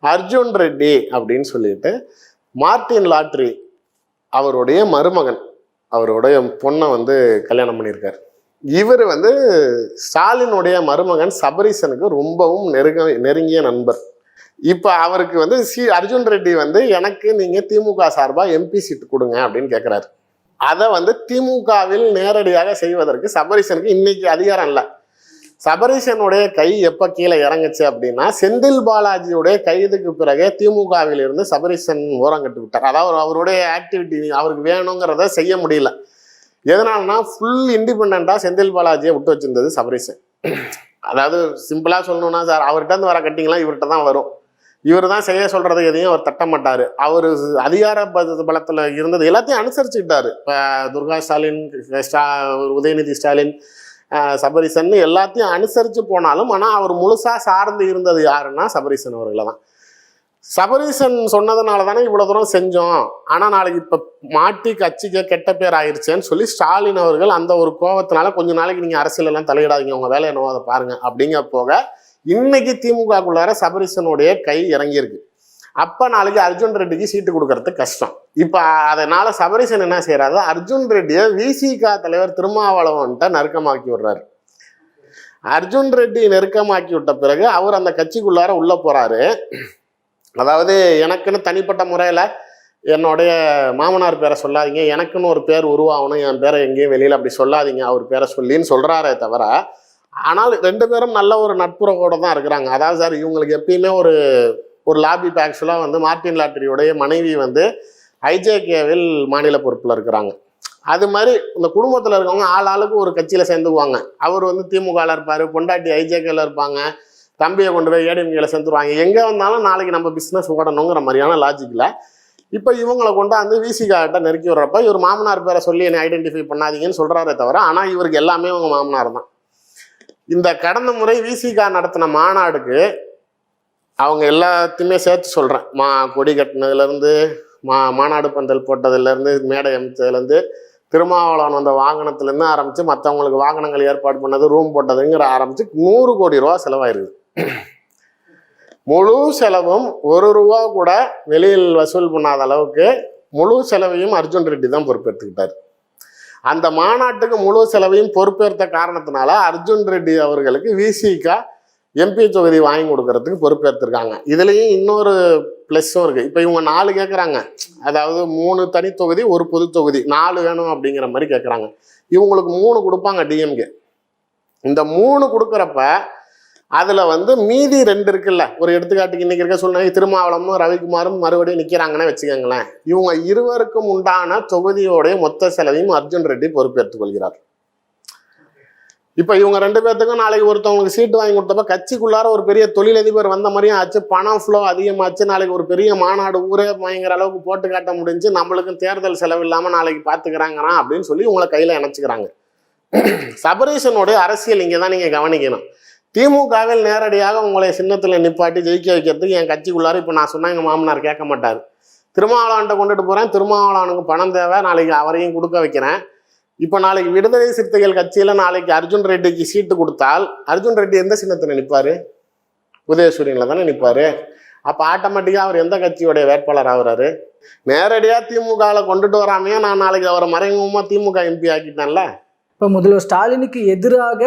அர்ஜுன் ரெட்டி அப்படின்னு சொல்லிட்டு Martin lottery அவருடைய மருமகன், அவருடைய பொண்ணை வந்து கல்யாணம் பண்ணியிருக்காரு. இவர் வந்து ஸ்டாலினுடைய மருமகன் சபரீசனுக்கு ரொம்பவும் நெருங்கிய நண்பர். இப்போ அவருக்கு வந்து அர்ஜுன் ரெட்டி வந்து எனக்கு நீங்கள் திமுக சார்பாக எம்பி சீட்டு கொடுங்க அப்படின்னு கேட்குறாரு. அதை வந்து திமுகவில் நேரடியாக செய்வதற்கு சபரீசனுக்கு இன்னைக்கு அதிகாரம் இல்லை. சபரீசனுடைய கை எப்போ கீழே இறங்குச்சு அப்படின்னா செந்தில் பாலாஜியுடைய கைதுக்கு பிறகு திமுகவில் இருந்து சபரீசன் ஓரங்கட்டு விட்டார். அதாவது அவருடைய ஆக்டிவிட்டி அவருக்கு வேணுங்கிறத செய்ய முடியல. எதனால்னா ஃபுல் இண்டிபெண்ட்டாக செந்தில் பாலாஜியை விட்டு வச்சிருந்தது சபரீசன். அதாவது சிம்பிளாக சொல்லணும்னா சார், அவர்கிட்ட இருந்து வர கட்டிங்களாம் இவர்கிட்ட தான் வரும். இவர் தான் செய்ய சொல்றது எதையும் அவர் தட்ட மாட்டார். அவர் அதிகார பலத்தில் இருந்தது எல்லாத்தையும் அனுசரிச்சுக்கிட்டாரு. இப்போ துர்கா ஸ்டாலின், உதயநிதி ஸ்டாலின், சபரீசன் எல்லாத்தையும் அனுசரித்து போனாலும் ஆனால் அவர் முழுசாக சார்ந்து இருந்தது யாருன்னா சபரீசன் அவர்களை தான். சபரீசன் சொன்னதுனால தானே இவ்வளோ தூரம் செஞ்சோம். ஆனால் நாளைக்கு இப்போ மாட்டி கட்சிக்கு கெட்ட பேர் ஆயிடுச்சேன்னு சொல்லி ஸ்டாலின் அவர்கள் அந்த ஒரு கோபத்தினால கொஞ்ச நாளைக்கு நீங்கள் அரசியலெல்லாம் தலையிடாதீங்க, உங்கள் வேலை என்னவோ அதை பாருங்க அப்படிங்க போக இன்னைக்கு திமுகக்குள்ளார சபரீசனுடைய கை இறங்கியிருக்கு. அப்போ நாளைக்கு அர்ஜுன் ரெட்டிக்கு சீட்டு கொடுக்கறது கஷ்டம். இப்போ அதனால சபரீசன் என்ன செய்யறாரு, அர்ஜுன் ரெட்டியை விசிக தலைவர் திருமாவளவன்ட்ட நெருக்கமாக்கி விடுறாரு. அர்ஜுன் ரெட்டி நெருக்கமாக்கி விட்ட பிறகு அவர் அந்த கட்சிக்குள்ளார உள்ள போறாரு. அதாவது எனக்குன்னு தனிப்பட்ட முறையில் என்னுடைய மாமனார் பேரை சொல்லாதீங்க, எனக்குன்னு ஒரு பேர் உருவாகணும், என் பேரை எங்கேயும் வெளியில் அப்படி சொல்லாதீங்க அவர் பேரை சொல்லின்னு சொல்கிறாரே தவிர, ஆனால் ரெண்டு பேரும் நல்ல ஒரு நட்புறவோடு தான் இருக்கிறாங்க. அதாவது சார் இவங்களுக்கு எப்பயுமே ஒரு லாபி ஆக்சுவலாக வந்து மார்டின் லாட்டரியுடைய மனைவி வந்து ஐஜேகேவில் மாநில பொறுப்பில் இருக்கிறாங்க. அது மாதிரி இந்த குடும்பத்தில் இருக்கவங்க ஆளுக்கு ஒரு கட்சியில் சேர்ந்துக்குவாங்க. அவர் வந்து திமுகவில் இருப்பார், பொண்டாட்டி ஐஜேகேல இருப்பாங்க, தம்பியை கொண்டு போய் ஏடிஎம்கேல சேர்ந்துருவாங்க. எங்கே வந்தாலும் நாளைக்கு நம்ம பிஸ்னஸ் ஓடணுங்கிற மாதிரியான லாஜிக்கில் இப்போ இவங்களை கொண்டு வந்து விசிகாட்ட நெருக்கி விடுறப்ப இவர் மாமனார் பேரை சொல்லி என்னை ஐடென்டிஃபை பண்ணாதீங்கன்னு சொல்கிறாரே தவிர, ஆனால் இவருக்கு எல்லாமே அவங்க மாமனார் தான். இந்த கடந்த முறை விசிகா நடத்தின மாநாடுக்கு அவங்க எல்லாத்தையுமே சேர்த்து சொல்கிறேன், கொடி கட்டினதுலேருந்து மாநாடு பந்தல் போட்டதுலேருந்து மேடை அமைச்சதுலேருந்து திருமாவளவன் வந்த வாகனத்துலேருந்து ஆரம்பித்து மற்றவங்களுக்கு வாகனங்கள் ஏற்பாடு பண்ணது, ரூம் போட்டதுங்கிற ஆரம்பித்து 100 கோடி ரூபா செலவாயிருக்குது. முழு செலவும் 1 ரூபா கூட வெளியில் வசூல் பண்ணாத அளவுக்கு முழு செலவையும் அர்ஜுன் ரெட்டி தான் பொறுப்பேற்றுக்கிட்டார். அந்த மாநாட்டுக்கு முழு செலவையும் பொறுப்பேற்ற காரணத்தினால அர்ஜுன் ரெட்டி அவர்களுக்கு விசிகா எம்பி தொகுதி வாங்கி கொடுக்கறதுக்கு பொறுப்பேற்றிருக்காங்க. இதுலேயும் இன்னொரு ப்ளஸ்ஸும் இருக்குது. இப்போ இவங்க 4 கேட்குறாங்க, அதாவது 3 தனி தொகுதி 1 பொது தொகுதி 4 வேணும் அப்படிங்கிற மாதிரி கேட்குறாங்க. இவங்களுக்கு 3 கொடுப்பாங்க டிஎம்கே. இந்த 3 கொடுக்குறப்ப அதில் வந்து மீதி 2 இருக்குல்ல, ஒரு எடுத்துக்காட்டுக்கு இன்றைக்கி இருக்க சூழ்நிலை திருமாவளமும் ரவிக்குமாரும் மறுபடியும் நிற்கிறாங்கன்னு வச்சுக்கோங்களேன். இவங்க இருவருக்கும் உண்டான தொகுதியோடைய மொத்த செலவையும் அர்ஜுன் ரெட்டி பொறுப்பேற்றுக் கொள்கிறார். இப்போ இவங்க 2 பேர்த்துக்கும் நாளைக்கு ஒருத்தவங்களுக்கு சீட்டு வாங்கி கொடுத்தப்ப கட்சிக்குள்ளார ஒரு பெரிய தொழிலதிபர் வந்த மாதிரியும் ஆச்சு, பணம் ஃப்ளோ அதிகமாச்சு, நாளைக்கு ஒரு பெரிய மாநாடு ஊரே பயங்கர அளவுக்கு போட்டு காட்ட முடிஞ்சு, நம்மளுக்கும் தேர்தல் செலவு இல்லாமல் நாளைக்கு பார்த்துக்கிறாங்கண்ணா அப்படின்னு சொல்லி உங்களை கையில் இணைச்சிக்கிறாங்க. சபரீசனுடைய அரசியல் இங்கே தான் நீங்கள் கவனிக்கணும். திமுகவில் நேரடியாக உங்களை சின்னத்தில் நிப்பாட்டி ஜெயிக்க வைக்கிறதுக்கு என் கட்சிக்குள்ளார இப்போ நான் சொன்னால் எங்கள் மாமனார் கேட்க மாட்டார். திருமாவளவன்ட்ட கொண்டுட்டு போகிறேன், திருமாவளவனுக்கு பணம் தேவை, நாளைக்கு அவரையும் கொடுக்க வைக்கிறேன். இப்போ நாளைக்கு விடுதலை சிறுத்தைகள் கட்சியில் நாளைக்கு அர்ஜுன் ரெட்டிக்கு சீட்டு கொடுத்தால் அர்ஜுன் ரெட்டி எந்த சின்னத்தில் நிற்பார்? உதயசூரியனில் தானே நிற்பார். அப்போ ஆட்டோமேட்டிக்காக அவர் எந்த கட்சியோடைய வேட்பாளர் ஆகுறாரு? நேரடியாக திமுகவில் கொண்டுட்டு வராமையே நான் நாளைக்கு அவரை மறைமுகமாக திமுக எம்பி ஆக்கிட்டேன்ல. இப்போ முதல்வர் ஸ்டாலினுக்கு எதிராக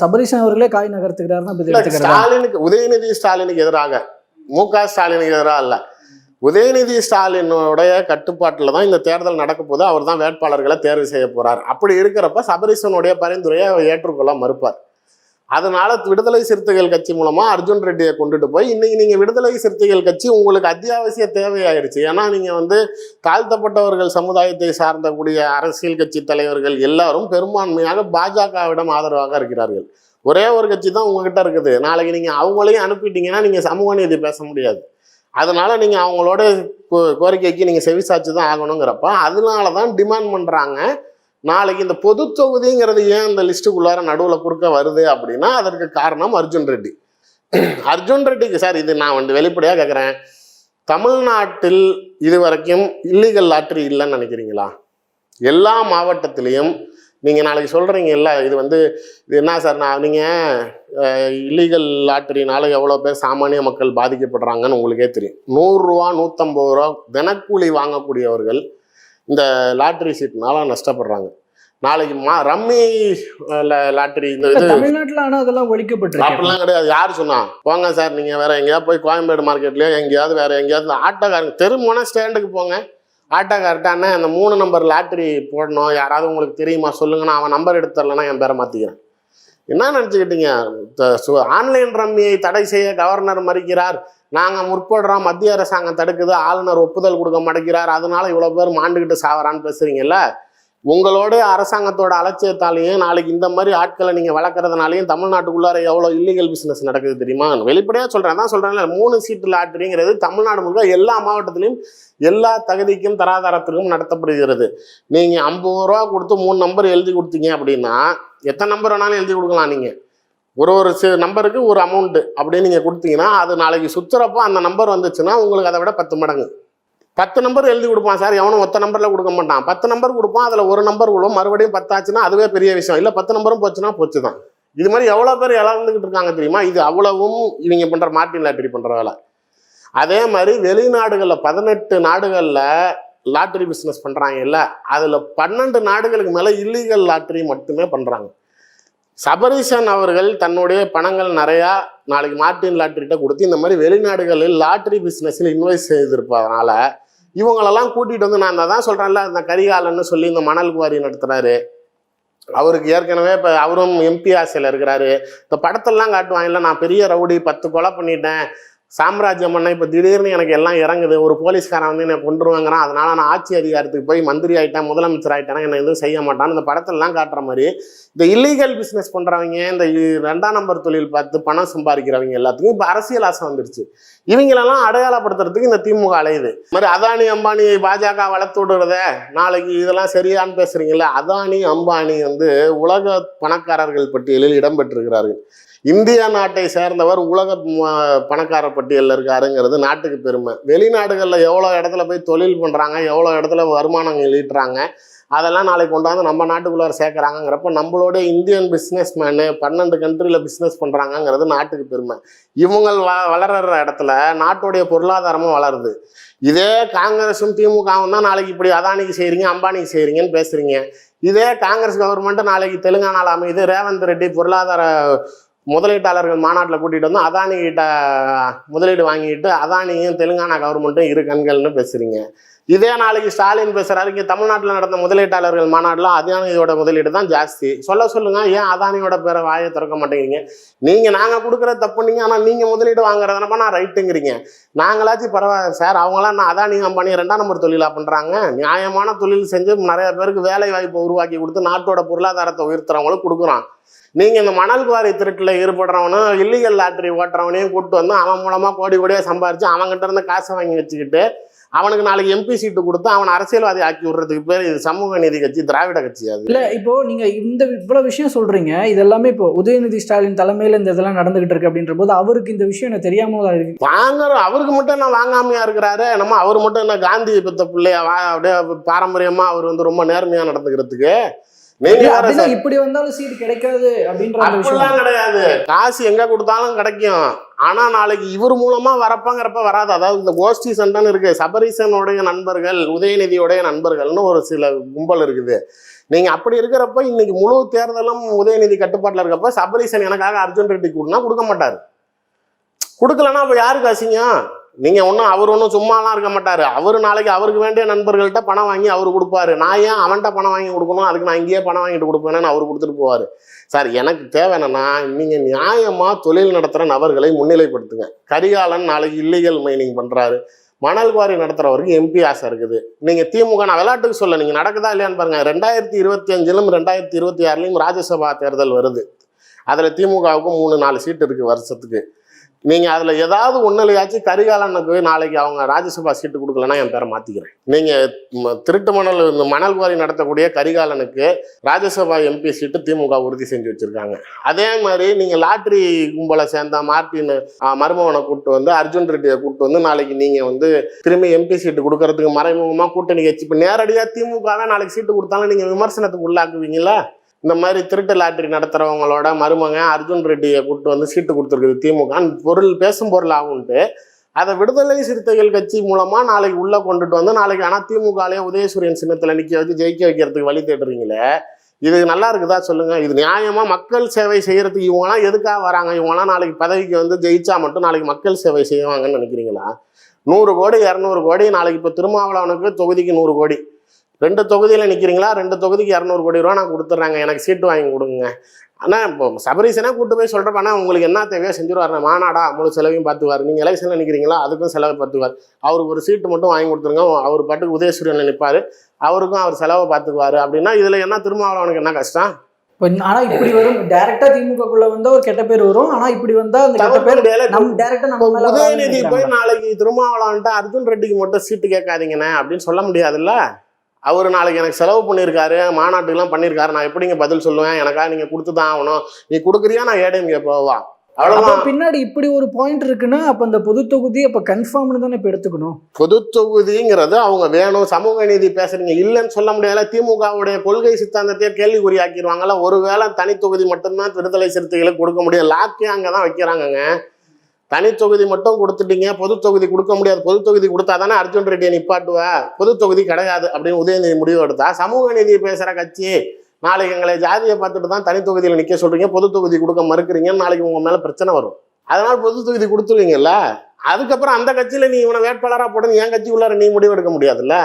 சபரீசன் அவர்களே காய் நகர்த்துக்கிறாருன்னா ஸ்டாலினுக்கு உதயநிதி ஸ்டாலினுக்கு எதிராக, முக ஸ்டாலினுக்கு எதிராக இல்லை, உதயநிதி ஸ்டாலினுடைய கட்டுப்பாட்டில் தான் இந்த தேர்தல் நடக்க போது. அவர் தான் வேட்பாளர்களை தேர்வு செய்ய போறார். அப்படி இருக்கிறப்ப சபரீசனுடைய பரிந்துரையை ஏற்றுக்கொள்ள மறுப்பார். அதனால விடுதலை சிறுத்தைகள் கட்சி மூலமா அர்ஜுன் ரெட்டியை கொண்டுட்டு போய் இன்னைக்கு நீங்க விடுதலை சிறுத்தைகள் கட்சி உங்களுக்கு அத்தியாவசிய தேவையாயிருச்சு. ஏன்னா நீங்க வந்து தாழ்த்தப்பட்டவர்கள் சமுதாயத்தை சார்ந்தக்கூடிய அரசியல் கட்சி தலைவர்கள் எல்லாரும் பெரும்பான்மையாக பாஜகவிடம் ஆதரவாக இருக்கிறார்கள். ஒரே ஒரு கட்சி தான் உங்ககிட்ட இருக்குது. நாளைக்கு நீங்க அவங்களையும் அனுப்பிட்டீங்கன்னா நீங்க சமூக நீதி பேச முடியாது. அதனால நீங்க அவங்களோட கோரிக்கைக்கு நீங்க செவிசாச்சு தான் ஆகணுங்கிறப்ப அதனால தான் டிமாண்ட் பண்றாங்க. நாளைக்கு இந்த பொது தொகுதிங்கிறது ஏன் இந்த லிஸ்ட்டுக்குள்ளார நடுவில் குறுக்க வருது அப்படின்னா அதற்கு காரணம் அர்ஜுன் ரெட்டி. அர்ஜுன் ரெட்டிக்கு சார் இது நான் வந்து வெளிப்படையாக கேட்குறேன், தமிழ்நாட்டில் இது வரைக்கும் இல்லீகல் லாட்ரி இல்லைன்னு நினைக்கிறீங்களா? எல்லா மாவட்டத்திலையும் நீங்கள் நாளைக்கு சொல்கிறீங்க இல்லை இது வந்து இது என்ன சார் நீங்கள் இல்லீகல் லாட்டரினால எவ்வளோ பேர் சாமானிய மக்கள் பாதிக்கப்படுறாங்கன்னு உங்களுக்கே தெரியும். 100 ரூபா 150 ரூபா தினக்கூலி வாங்கக்கூடியவர்கள் இந்த லாட்டரி சீட்னால நஷ்டப்படுறாங்க. நாளைக்கு ரம்மி லாட்டரி இந்த இது தமிழ்நாட்டுல ஆனா அதெல்லாம் ஒழிக்கப்பட்டிருக்கு. அப்படிலாம் கிடையாது. யார் சொன்னா? போங்க சார், நீங்கள் வேற எங்கேயாவது போய் கோயம்பேடு மார்க்கெட்லயோ எங்கேயாவது வேற எங்கேயாவது ஆட்டோக்காரங்க தெருமுனை ஸ்டாண்டுக்கு போங்க, ஆட்டோக்கார்ட்டானே அந்த 3 நம்பர் லாட்டரி போடணும், யாராவது உங்களுக்கு தெரியுமா சொல்லுங்கன்னா அவன் நம்பர் எடுத்து தரலன்னா என் பேரை மாற்றிக்கிறேன். என்ன நினச்சிக்கிட்டீங்க? ஆன்லைன் ரம்மியை தடை செய்ய கவர்னர் மறுக்கிறார், நாங்கள் முற்படுறோம், மத்திய அரசாங்கம் தடுக்குது, ஆளுநர் ஒப்புதல் கொடுக்க மாட்டேங்கிறார், அதனால இவ்வளோ பேர் மாண்டுக்கிட்டு சாவறான்னு பேசுறீங்கல்ல. உங்களோட அரசாங்கத்தோட அலட்சியத்தாலையும் நாளைக்கு இந்த மாதிரி ஆட்களை நீங்கள் வளர்க்குறதுனாலையும் தமிழ்நாட்டுக்குள்ளார எவ்வளோ இல்லீகல் பிஸ்னஸ் நடக்குது தெரியுமா? வெளிப்படையாக சொல்கிறேன், தான் சொல்கிறேன்ல, 3 சீட்டு லாட்டரிங்கிறது தமிழ்நாடு முழுக்க எல்லா மாவட்டத்திலையும் எல்லா தகுதிக்கும் தராதரத்திற்கும் நடத்தப்படுகிறது. நீங்கள் 50 ரூபா கொடுத்து 3 நம்பர் எழுதி கொடுத்தீங்க அப்படின்னா எத்தனை நம்பர் வேணாலும் எழுதி கொடுக்கலாம். நீங்கள் ஒரு நம்பருக்கு ஒரு அமௌண்ட்டு அப்படின்னு நீங்கள் கொடுத்தீங்கன்னா அது நாளைக்கு சுற்றுறப்போ அந்த நம்பர் வந்துச்சுன்னா உங்களுக்கு அதை விட 10 மடங்கு. 10 நம்பர் எழுதி கொடுப்பான் சார், எவனும் 10 நம்பரில் கொடுக்க மாட்டான். 10 நம்பர் கொடுப்பான், அதில் ஒரு நம்பர் விழும், மறுபடியும் 10 ஆச்சுன்னா அதுவே பெரிய விஷயம். இல்லை 10 நம்பரும் போச்சுன்னா போச்சு தான். இது மாதிரி எவ்வளோ பேர் இழந்துக்கிட்டு இருக்காங்க தெரியுமா? இது அவ்வளவும் இவங்க பண்ணுற மார்ட்டின் லாட்டரி பண்ணுற வேலை. அதே மாதிரி வெளிநாடுகளில் 18 நாடுகளில் லாட்டரி பிஸ்னஸ் பண்ணுறாங்க இல்லை, அதில் 12 நாடுகளுக்கு மேலே இல்லீகல் லாட்டரி மட்டுமே பண்ணுறாங்க. சபரீசன் அவர்கள் தன்னுடைய பணங்கள் நிறையா நாளைக்கு மார்ட்டின் லாட்டரிகிட்ட கொடுத்து இந்த மாதிரி வெளிநாடுகளில் லாட்டரி பிஸ்னஸில் இன்வெஸ்ட் செய்திருப்பதனால இவங்களெல்லாம் கூட்டிகிட்டு வந்து, நான் தான் சொல்கிறேன்ல, இந்த கரிகாலன்னு சொல்லி இந்த மணல் குவாரி நடத்துகிறாரு, அவருக்கு ஏற்கனவே இப்போ அவரும் எம்பி ஆசையில் இருக்கிறாரு. இந்த படத்தெல்லாம் காட்டுவாங்கல்ல, நான் பெரிய ரவுடி 10 கொலை பண்ணிட்டேன், சாம்ராஜ்யம் பண்ண, இப்போ திடீர்னு எனக்கு எல்லாம் இறங்குது, ஒரு போலீஸ்காரன் வந்து என்னை கொண்டுருவாங்கிறான், அதனால நான் ஆட்சி அதிகாரத்துக்கு போய் மந்திரி ஆகிட்டேன், முதலமைச்சர் ஆகிட்டேன்னா என்னை எதுவும் செய்ய மாட்டான்னு இந்த படத்தெல்லாம் காட்டுற மாதிரி இந்த இல்லீகல் பிஸ்னஸ் பண்ணுறவங்க, இந்த 2ஆம் நம்பர் தொழில் பார்த்து பணம் சம்பாதிக்கிறவங்க எல்லாத்துக்கும் இப்போ அரசியல் ஆசை வந்துருச்சு. இவங்களெல்லாம் அடையாளப்படுத்துறதுக்கு இந்த திமுக அலையுது. இந்த மாதிரி அதானி அம்பானி பாஜக வளர்த்து விடுறத நாளைக்கு இதெல்லாம் சரியான்னு பேசுறீங்கல்ல. அதானி அம்பானி வந்து உலக பணக்காரர்கள் பட்டியலில் இடம்பெற்றிருக்கிறார்கள். இந்தியா நாட்டை சேர்ந்தவர் உலக பணக்கார பட்டியலில் இருக்காருங்கிறது நாட்டுக்கு பெருமை. வெளிநாடுகளில் எவ்வளோ இடத்துல போய் தொழில் பண்ணுறாங்க, எவ்வளோ இடத்துல வருமானங்கள் ஈட்டுறாங்க, அதெல்லாம் நாளைக்கு கொண்டாந்து நம்ம நாட்டுக்குள்ளார சேர்க்குறாங்கிறப்ப நம்மளோட இந்தியன் பிஸ்னஸ் மேனு 12 கண்ட்ரியில் பிஸ்னஸ் பண்ணுறாங்கங்கிறது நாட்டுக்கு பெருமை. இவங்க வளர்கிற இடத்துல நாட்டுடைய பொருளாதாரமும் வளருது. இதே காங்கிரஸும் திமுகவும் தான் நாளைக்கு இப்படி அதானிக்கு செய்கிறீங்க அம்பானிக்கு செய்கிறீங்கன்னு பேசுகிறீங்க. இதே காங்கிரஸ் கவர்மெண்ட்டு நாளைக்கு தெலுங்கானாவில் அமைது ரேவந்த் ரெட்டி பொருளாதார முதலீட்டாளர்கள் மாநாட்டில் கூட்டிகிட்டு வந்து அதானி கிட்ட முதலீடு வாங்கிட்டு அதானியும் தெலுங்கானா கவர்மெண்ட்டும் இரு கண்கள்னு பேசுகிறீங்க. இதே நாளைக்கு ஸ்டாலின் பேசுகிறாரு, இங்கே தமிழ்நாட்டில் நடந்த முதலீட்டாளர்கள் மாநாட்டில் அதானியோட முதலீடு தான் ஜாஸ்தி. சொல்லுங்கள், ஏன் அதானியோட பேரை வாயை திறக்க மாட்டேங்கிறீங்க? நாங்கள் கொடுக்குற தப்புனீங்க, ஆனால் நீங்கள் முதலீடு வாங்குறதுனப்பா நான் ரைட்டுங்கிறீங்க. நாங்களாச்சும் பரவாயில்ல சார், அவங்களாம் நான் அதானி அம்பானி 2ஆம் நம்பர் தொழிலாக பண்ணுறாங்க, நியாயமான தொழில் செஞ்சு நிறைய பேருக்கு வேலை வாய்ப்பை உருவாக்கி கொடுத்து நாட்டோட பொருளாதாரத்தை உயர்த்துறவங்களுக்கு கொடுக்குறான். நீங்கள் இந்த மணல் குவாரி திருட்டில் ஈடுபடுறவனும் இல்லீகல் லாட்டரி ஓட்டுறவனையும் கூப்பிட்டு வந்து அவன் மூலமாக கோடியாக சம்பாரித்து அவங்ககிட்ட இருந்து காசை வாங்கி வச்சுக்கிட்டு அவனுக்கு நாளைக்கு எம்பி சீட்டு கொடுத்து அவன் அரசியல்வாதி ஆக்கி விடுறதுக்கு பேர் இது சமூக நீதி கட்சி, திராவிட கட்சி. அது இல்லை. இப்போ நீங்க இவ்வளவு விஷயம் சொல்றீங்க, இதெல்லாமே இப்போ உதயநிதி ஸ்டாலின் தலைமையில இந்த இதெல்லாம் நடந்துகிட்டு இருக்கு அப்படின்ற போது அவருக்கு இந்த விஷயம் எனக்கு தெரியாம தான் இருக்கு. அவருக்கு மட்டும் என்ன வாங்காமையா இருக்கிறாரு? நம்ம அவர் மட்டும் என்ன காந்தி பெத்த பிள்ளையா அப்படியே பாரம்பரியமா அவர் வந்து ரொம்ப நேர்மையா நடந்துக்கிறதுக்கு? இப்படி வந்தாலும் சீட் கிடைக்காது அப்படிலாம் கிடையாது. காசு எங்க கொடுத்தாலும் கிடைக்கும். ஆனா நாளைக்கு இவர் மூலமா வரப்பாங்கிறப்ப வராது. அதாவது இந்த கோஷ்டி சண்டைன்னு இருக்கு, சபரீசனுடைய நண்பர்கள் உதயநிதியோடைய நண்பர்கள்னு ஒரு சில கும்பல் இருக்குது. நீங்க அப்படி இருக்கிறப்ப இன்னைக்கு முழு தேர்தலும் உதயநிதி கட்டுப்பாட்டில் இருக்கப்ப சபரீசன் எனக்காக அர்ஜுன் ரெட்டி கூடனா கொடுக்க மாட்டாரு. கொடுக்கலன்னா அப்ப யாருக்கு அசிங்கம்? நீங்கள் அவர் ஒன்றும் சும்மாலாம் இருக்க மாட்டார். அவர் நாளைக்கு அவருக்கு வேண்டிய நண்பர்கள்ட்ட பணம் வாங்கி அவர் கொடுப்பாரு. நான் ஏன் அவன்கிட்ட பணம் வாங்கி கொடுக்கணும்? அதுக்கு நான் இங்கேயே பணம் வாங்கிட்டு கொடுப்பேன்னு அவர் கொடுத்துட்டு போவார். சார், எனக்கு தேவை என்னன்னா, நீங்கள் நியாயமாக தொழில் நடத்துகிற நபர்களை முன்னிலைப்படுத்துங்க. கரிகாலன் நாளைக்கு இல்லீகல் மைனிங் பண்ணுறாரு, மணல் குவாரி நடத்துகிறவருக்கு எம்பி ஆசை இருக்குது. நீங்கள் திமுக, நான் விளையாட்டுக்கு சொல்ல, நீங்கள் நடக்குதா இல்லையான்னு பாருங்கள். 2025லும் 2026லையும் ராஜ்யசபா தேர்தல் வருது. அதில் திமுகவுக்கும் 3-4 சீட்டு இருக்குது வருஷத்துக்கு. நீங்கள் அதில் ஏதாவது ஒன்றுலையாச்சும் கரிகாலனுக்கு நாளைக்கு அவங்க ராஜ்யசபா சீட்டு கொடுக்கலன்னா என் பேரை மாற்றிக்கிறேன். நீங்கள் திருட்டு மணல் இந்த மணல் குவாரி நடத்தக்கூடிய கரிகாலனுக்கு ராஜ்யசபா எம்பி சீட்டு திமுக உறுதி செஞ்சு வச்சுருக்காங்க. அதே மாதிரி நீங்கள் லாட்ரி கும்பலை சேர்ந்த மார்ட்டின் மருமகனை கூப்பிட்டு வந்து அர்ஜுன் ரெட்டியை கூப்பிட்டு வந்து நாளைக்கு நீங்கள் வந்து திரும்பி எம்பி சீட்டு கொடுக்கறதுக்கு மறைமுகமாக கூட்டணி கட்சி இப்போ நேரடியாக திமுகவே நாளைக்கு சீட்டு கொடுத்தாலும் நீங்கள் விமர்சனத்துக்கு உள்ளாக்குவீங்களா? இந்த மாதிரி திருட்டு லாட்டரி நடத்துகிறவங்களோட மருமகன் அர்ஜுன் ரெட்டியை கூப்பிட்டு வந்து சீட்டு கொடுத்துருக்குது திமுக பொருள் பேசும் பொருள் ஆகுன்ட்டு அதை விடுதலை சிறுத்தைகள் கட்சி மூலமாக நாளைக்கு உள்ளே கொண்டுட்டு வந்து நாளைக்கு ஆனால் திமுகலேயே உதயசூரியன் சின்னத்தில் நிற்க வச்சு ஜெயிக்க வைக்கிறதுக்கு வழி தேடுறீங்களே, இது நல்லா இருக்குதா சொல்லுங்கள்? இது நியாயமாக மக்கள் சேவை செய்கிறதுக்கு இவங்களாம் எதுக்காக வராங்க? இவங்களாம் நாளைக்கு பதவிக்கு வந்து ஜெயிச்சா மட்டும் நாளைக்கு மக்கள் சேவை செய்வாங்கன்னு நினைக்கிறீங்களா? 100 கோடி 200 கோடி நாளைக்கு இப்போ திருமாவளவனுக்கு தொகுதிக்கு 100 கோடி 2 தொகுதியில் நிற்கிறீங்களா, 2 தொகுதிக்கு 200 கோடி ரூபா நான் கொடுத்துட்றாங்க, எனக்கு சீட்டு வாங்கி கொடுங்க. ஆனால் இப்போ சபரீசனே கூட்டு போய் சொல்கிறப்ப உங்களுக்கு என்ன தேவையோ செஞ்சுருவார், மாநாடா முழு செலவையும் பார்த்துவார். நீங்கள் எலெக்ஷனில் நிற்கிறீங்களா, அதுக்கும் செலவை பார்த்துக்குவார். அவருக்கு ஒரு சீட்டு மட்டும் வாங்கி கொடுத்துருங்க, அவர் பாட்டுக்கு உதயசூரியனில் நிற்பார், அவருக்கும் அவர் செலவை பார்த்துக்குவார். அப்படின்னா இதில் என்ன திருமாவளவனுக்கு என்ன கஷ்டம்? ஆனா இப்படி வரும் டைரக்டா திமுகக்குள்ள வந்தா ஒரு கெட்ட பேர் வரும். ஆனா இப்படி வந்தா அந்த கெட்ட பேர் நம்ம டைரக்டா நம்ம மேல உதயநிதி போய் நாளைக்கு திருமாவளவன்ட்டு அர்ஜுன் ரெட்டிக்கு மட்டும் சீட்டு கேட்காதீங்கண்ணே அப்படின்னு சொல்ல முடியாதுல்ல. அவர் நாளைக்கு எனக்கு செலவு பண்ணியிருக்காரு, மாநாட்டுக்கெல்லாம் பண்ணியிருக்காரு, நான் எப்படிங்க பதில் சொல்லுவேன்? எனக்காக நீங்கள் கொடுத்து தான் ஆகணும், நீ கொடுக்குறியா நான் ஏடிஎம்கே போவா? அவ்வளோதான். பின்னாடி இப்படி ஒரு பாயிண்ட் இருக்குன்னா அப்போ அந்த பொது தொகுதி அப்போ கன்ஃபார்ம்னு தானே இப்போ எடுத்துக்கணும். பொது தொகுதிங்கிறது அவங்க வேணும், சமூக நீதி பேசுறீங்க இல்லைன்னு சொல்ல முடியாதுல. திமுகவுடைய கொள்கை சித்தாந்தத்தையே கேள்விக்குறியாக்கிடுவாங்கல்ல. ஒருவேளை தனி தொகுதி மட்டும்தான் விடுதலை சிறுத்தைகளுக்கு கொடுக்க முடியும், லாக்கே அங்கே தான் வைக்கிறாங்கங்க. தனி தொகுதி மட்டும் கொடுத்துட்டீங்க, பொது தொகுதி கொடுக்க முடியாது. பொது தொகுதி கொடுத்தா தானே அர்ஜுன் ரெட்டியை நிப்பாட்டுவா, பொது தொகுதி கிடையாது அப்படின்னு உதயநிதி முடிவு எடுத்தா சமூக நீதி பேசுகிற கட்சி நாளைக்கு எங்களை ஜாதியை பார்த்துட்டு தான் தனி தொகுதியில் நிற்க சொல்கிறீங்க, பொது தொகுதி கொடுக்க மறுக்கிறீங்கன்னு நாளைக்கு உங்கள் மேலே பிரச்சனை வரும். அதனால் பொது தொகுதி கொடுத்துருவீங்கல்ல, அதுக்கப்புறம் அந்த கட்சியில் நீ இவனை வேட்பாளராக போடுன்னு என் கட்சிக்குள்ளார நீ முடிவு எடுக்க முடியாதுல்ல.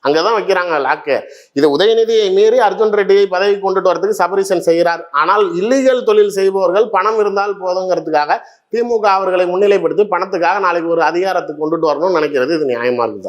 அங்கே தான் வைக்கிறாங்க லாக்கு. இது உதயநிதியை மீறி அர்ஜுன் ரெட்டியை பதவி கொண்டுட்டு வரதுக்கு சபரீசன் செய்கிறார். ஆனால் இல்லீகல் தொழில் செய்பவர்கள் பணம் இருந்தால் போதுங்கிறதுக்காக திமுக அவர்களை முன்னிலைப்படுத்தி பணத்துக்காக நாளைக்கு ஒரு அதிகாரத்துக்கு கொண்டுட்டு வரணும்னு நினைக்கிறது இது நியாயமா இருக்குது.